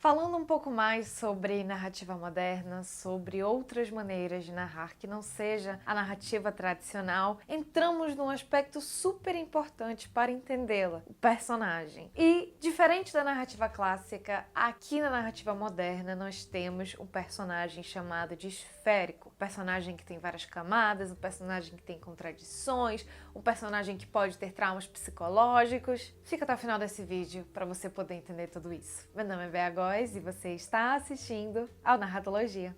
Falando um pouco mais sobre narrativa moderna, sobre outras maneiras de narrar que não seja a narrativa tradicional, entramos num aspecto super importante para entendê-la, o personagem. E, diferente da narrativa clássica, aqui na narrativa moderna nós temos um personagem chamado de esférico. Um personagem que tem várias camadas, um personagem que tem contradições, um personagem que pode ter traumas psicológicos. Fica até o final desse vídeo para você poder entender tudo isso. Meu nome é Bea Góes e você está assistindo ao Narratologia.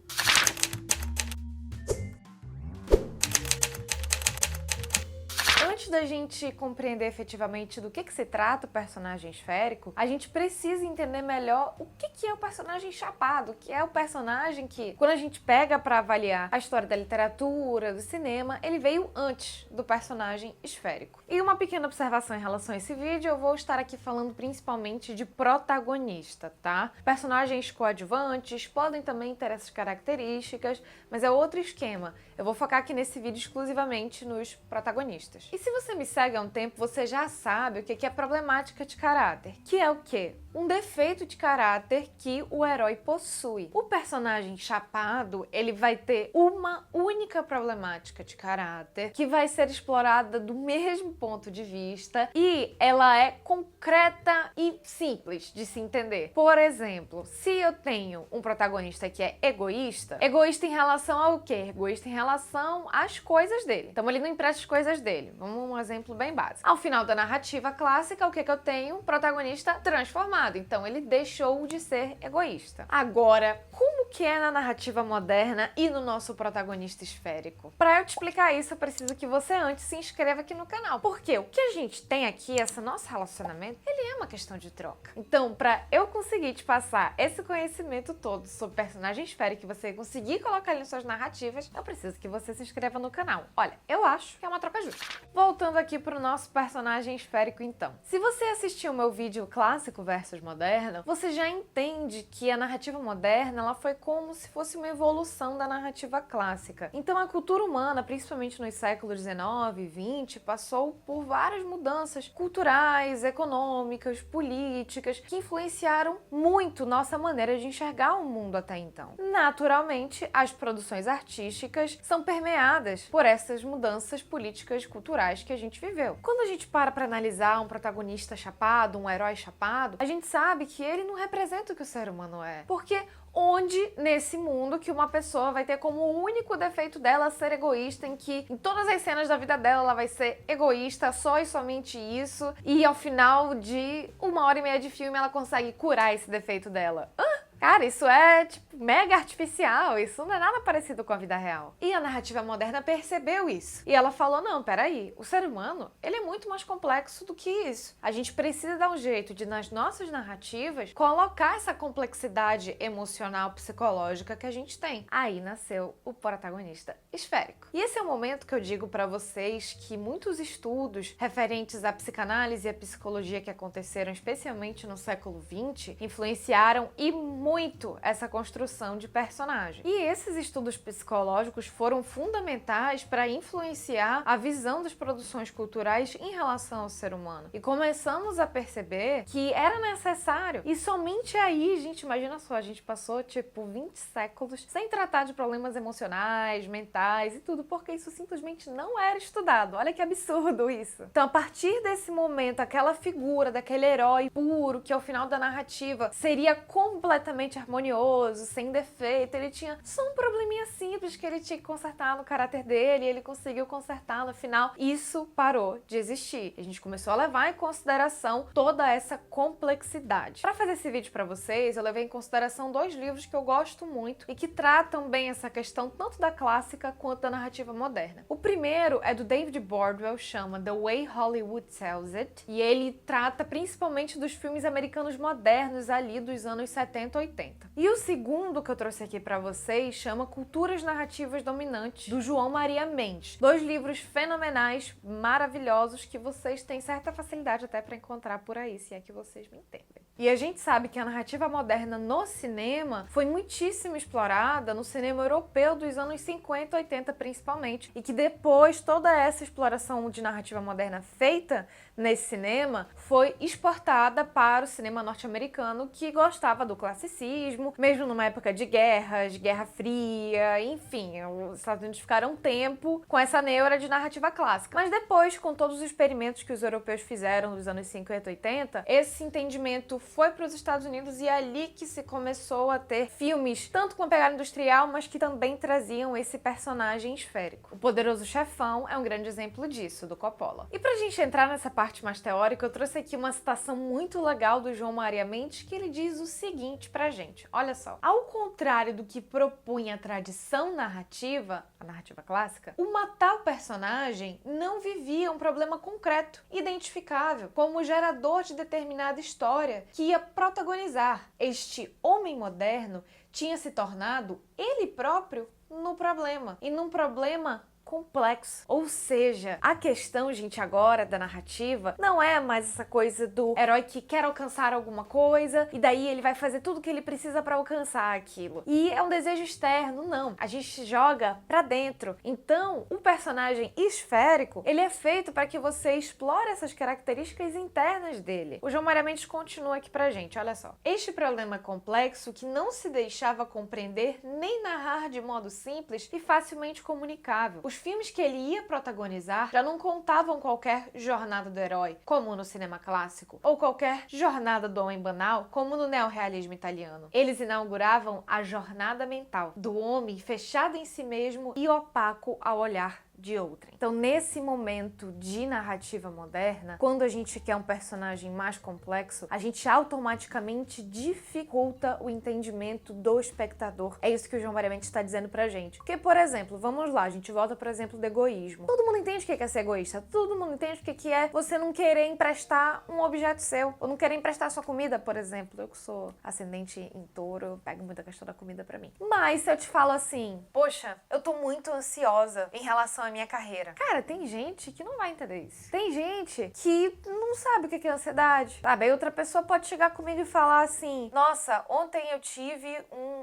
Antes da gente compreender efetivamente do que se trata o personagem esférico, a gente precisa entender melhor o que é o personagem chapado, que é o personagem que, quando a gente pega para avaliar a história da literatura, do cinema, ele veio antes do personagem esférico. E uma pequena observação em relação a esse vídeo, eu vou estar aqui falando principalmente de protagonista, tá? Personagens coadjuvantes podem também ter essas características, mas é outro esquema. Eu vou focar aqui nesse vídeo exclusivamente nos protagonistas. E se você me segue há um tempo, você já sabe o que é problemática de caráter, que é o quê? Um defeito de caráter que o herói possui. O personagem chapado, ele vai ter uma única problemática de caráter que vai ser explorada do mesmo ponto de vista e ela é concreta e simples de se entender. Por exemplo, se eu tenho um protagonista que é egoísta em relação ao quê? Egoísta em relação às coisas dele. Então ele não empresta as coisas dele. Vamos um exemplo bem básico. Ao final da narrativa clássica, o que eu tenho? Um protagonista transformado. Então ele deixou de ser egoísta. Agora, como que é na narrativa moderna e no nosso protagonista esférico? Para eu te explicar isso, eu preciso que você antes se inscreva aqui no canal. Porque o que a gente tem aqui, esse nosso relacionamento, ele é uma questão de troca. Então, para eu conseguir te passar esse conhecimento todo sobre personagem esférico e você conseguir colocar ele em suas narrativas, eu preciso que você se inscreva no canal. Olha, eu acho que é uma troca justa. Voltando aqui para o nosso personagem esférico, então. Se você assistiu o meu vídeo clássico versus moderno, você já entende que a narrativa moderna ela foi como se fosse uma evolução da narrativa clássica. Então a cultura humana, principalmente nos séculos 19 e 20, passou por várias mudanças culturais, econômicas, políticas, que influenciaram muito nossa maneira de enxergar o mundo até então. Naturalmente, as produções artísticas são permeadas por essas mudanças políticas e culturais que a gente viveu. Quando a gente para analisar um protagonista chapado, um herói chapado, a gente sabe que ele não representa o que o ser humano é. Porque onde nesse mundo que uma pessoa vai ter como único defeito dela ser egoísta, em que em todas as cenas da vida dela ela vai ser egoísta, só e somente isso, e ao final de 1h30 de filme ela consegue curar esse defeito dela? Cara, isso é, tipo, mega artificial, isso não é nada parecido com a vida real. E a narrativa moderna percebeu isso. E ela falou, não, peraí, o ser humano, ele é muito mais complexo do que isso. A gente precisa dar um jeito de, nas nossas narrativas, colocar essa complexidade emocional, psicológica que a gente tem. Aí nasceu o protagonista esférico. E esse é o momento que eu digo pra vocês que muitos estudos referentes à psicanálise e à psicologia que aconteceram, especialmente no século XX, influenciaram e muito essa construção de personagem. E esses estudos psicológicos foram fundamentais para influenciar a visão das produções culturais em relação ao ser humano. E começamos a perceber que era necessário. E somente aí, gente, imagina só, a gente passou tipo 20 séculos sem tratar de problemas emocionais, mentais e tudo, porque isso simplesmente não era estudado. Olha que absurdo isso. Então, a partir desse momento, aquela figura daquele herói puro que ao final da narrativa seria completamente harmonioso, sem defeito, ele tinha só um probleminha simples que ele tinha que consertar no caráter dele e ele conseguiu consertar no final. Isso parou de existir. A gente começou a levar em consideração toda essa complexidade. Para fazer esse vídeo para vocês, eu levei em consideração 2 livros que eu gosto muito e que tratam bem essa questão tanto da clássica quanto da narrativa moderna. O primeiro é do David Bordwell, chama The Way Hollywood Tells It, e ele trata principalmente dos filmes americanos modernos ali dos anos 70 e 80. E o segundo que eu trouxe aqui pra vocês chama Culturas Narrativas Dominantes, do João Maria Mendes. 2 livros fenomenais, maravilhosos, que vocês têm certa facilidade até pra encontrar por aí, se é que vocês me entendem. E a gente sabe que a narrativa moderna no cinema foi muitíssimo explorada no cinema europeu dos anos 50 e 80 principalmente, e que depois toda essa exploração de narrativa moderna feita nesse cinema foi exportada para o cinema norte-americano, que gostava do classicismo, mesmo numa época de guerras, Guerra Fria, enfim, os Estados Unidos ficaram um tempo com essa neura de narrativa clássica. Mas depois, com todos os experimentos que os europeus fizeram nos anos 50 e 80, esse entendimento foi para os Estados Unidos e é ali que se começou a ter filmes, tanto com a pegada industrial, mas que também traziam esse personagem esférico. O Poderoso Chefão é um grande exemplo disso, do Coppola. E pra gente entrar nessa parte mais teórica, eu trouxe aqui uma citação muito legal do João Maria Mendes, que ele diz o seguinte pra gente, olha só. Ao contrário do que propunha a tradição narrativa, a narrativa clássica, uma tal personagem não vivia um problema concreto, identificável, como gerador de determinada história que ia protagonizar. Este homem moderno tinha se tornado ele próprio no problema, e num problema complexo. Ou seja, a questão, gente, agora da narrativa não é mais essa coisa do herói que quer alcançar alguma coisa e daí ele vai fazer tudo o que ele precisa para alcançar aquilo. E é um desejo externo, não. A gente joga pra dentro. Então, o personagem esférico, ele é feito para que você explore essas características internas dele. O João Maria Mendes continua aqui pra gente, olha só. Este problema complexo que não se deixava compreender nem narrar de modo simples e facilmente comunicável. Os filmes que ele ia protagonizar já não contavam qualquer jornada do herói, como no cinema clássico, ou qualquer jornada do homem banal, como no neorrealismo italiano. Eles inauguravam a jornada mental do homem fechado em si mesmo e opaco ao olhar de outrem. Então, nesse momento de narrativa moderna, quando a gente quer um personagem mais complexo, a gente automaticamente dificulta o entendimento do espectador. É isso que o João Maria Mendes está dizendo pra gente. Porque, por exemplo, vamos lá, a gente volta, por exemplo, do egoísmo. Todo mundo entende o que é ser egoísta, todo mundo entende o que é você não querer emprestar um objeto seu, ou não querer emprestar sua comida, por exemplo. Eu que sou ascendente em touro, eu pego muita questão da comida pra mim. Mas se eu te falo assim, poxa, eu tô muito ansiosa em relação à minha carreira. Cara, tem gente que não vai entender isso. Tem gente que não sabe o que é ansiedade, sabe? Aí outra pessoa pode chegar comigo e falar assim, nossa, ontem eu tive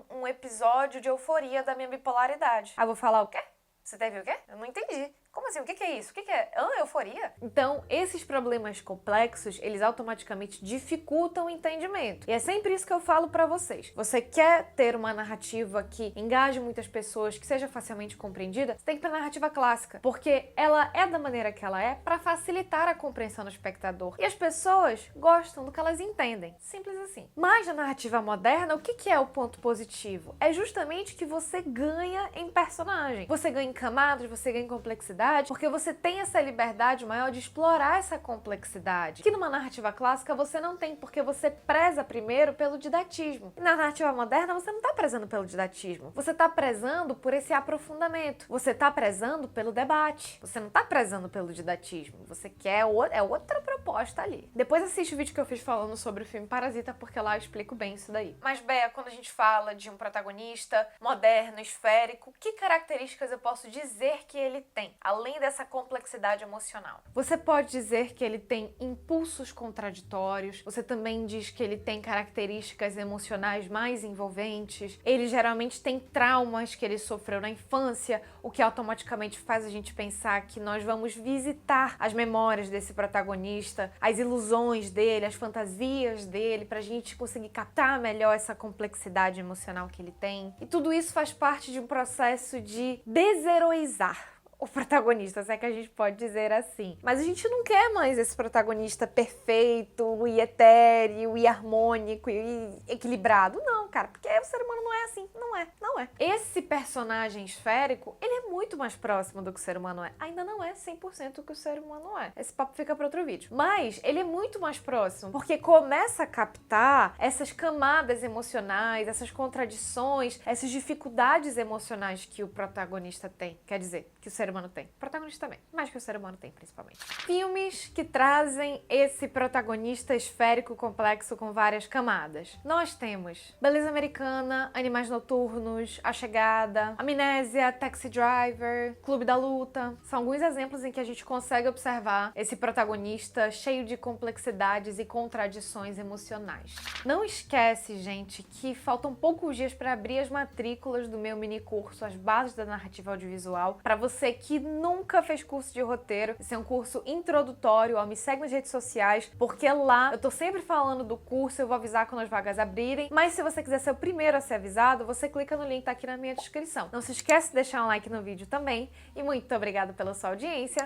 um episódio de euforia da minha bipolaridade. Aí eu vou falar o quê? Você teve o quê? Eu não entendi. Como assim? O que é isso? O que é? Euforia? Então, esses problemas complexos, eles automaticamente dificultam o entendimento. E é sempre isso que eu falo pra vocês. Você quer ter uma narrativa que engaje muitas pessoas, que seja facilmente compreendida, você tem que ir pra narrativa clássica. Porque ela é da maneira que ela é pra facilitar a compreensão do espectador. E as pessoas gostam do que elas entendem. Simples assim. Mas na narrativa moderna, o que é o ponto positivo? É justamente que você ganha em personagem. Você ganha em camadas, você ganha em complexidade, porque você tem essa liberdade maior de explorar essa complexidade, que numa narrativa clássica você não tem, porque você preza primeiro pelo didatismo. E na narrativa moderna você não está prezando pelo didatismo, você está prezando por esse aprofundamento, você está prezando pelo debate, você não está prezando pelo didatismo, você quer outra proposta ali. Depois assiste o vídeo que eu fiz falando sobre o filme Parasita, porque lá eu explico bem isso daí. Mas, Bea, quando a gente fala de um protagonista moderno, esférico, que características eu posso dizer que ele tem? Além dessa complexidade emocional. Você pode dizer que ele tem impulsos contraditórios, você também diz que ele tem características emocionais mais envolventes, ele geralmente tem traumas que ele sofreu na infância, o que automaticamente faz a gente pensar que nós vamos visitar as memórias desse protagonista, as ilusões dele, as fantasias dele, pra gente conseguir captar melhor essa complexidade emocional que ele tem. E tudo isso faz parte de um processo de desheroizar o protagonista, se é que a gente pode dizer assim. Mas a gente não quer mais esse protagonista perfeito, e etéreo, e harmônico, e equilibrado. Não, cara, porque o ser humano não é assim. Não é. Esse personagem esférico, ele é muito mais próximo do que o ser humano é. Ainda não é 100% o que o ser humano é. Esse papo fica para outro vídeo. Mas ele é muito mais próximo, porque começa a captar essas camadas emocionais, essas contradições, essas dificuldades emocionais que o protagonista tem. Quer dizer, que o ser humano tem. O protagonista também, mas que o ser humano tem, principalmente. Filmes que trazem esse protagonista esférico complexo com várias camadas. Nós temos Beleza Americana, Animais Noturnos, A Chegada, Amnésia, Taxi Driver, Clube da Luta. São alguns exemplos em que a gente consegue observar esse protagonista cheio de complexidades e contradições emocionais. Não esquece, gente, que faltam poucos dias para abrir as matrículas do meu mini curso As Bases da Narrativa Audiovisual, para você que nunca fez curso de roteiro, esse é um curso introdutório, ó, me segue nas redes sociais, porque lá eu tô sempre falando do curso, eu vou avisar quando as vagas abrirem, mas se você quiser ser o primeiro a ser avisado, você clica no link que tá aqui na minha descrição. Não se esquece de deixar um like no vídeo também, e muito obrigada pela sua audiência.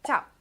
Tchau!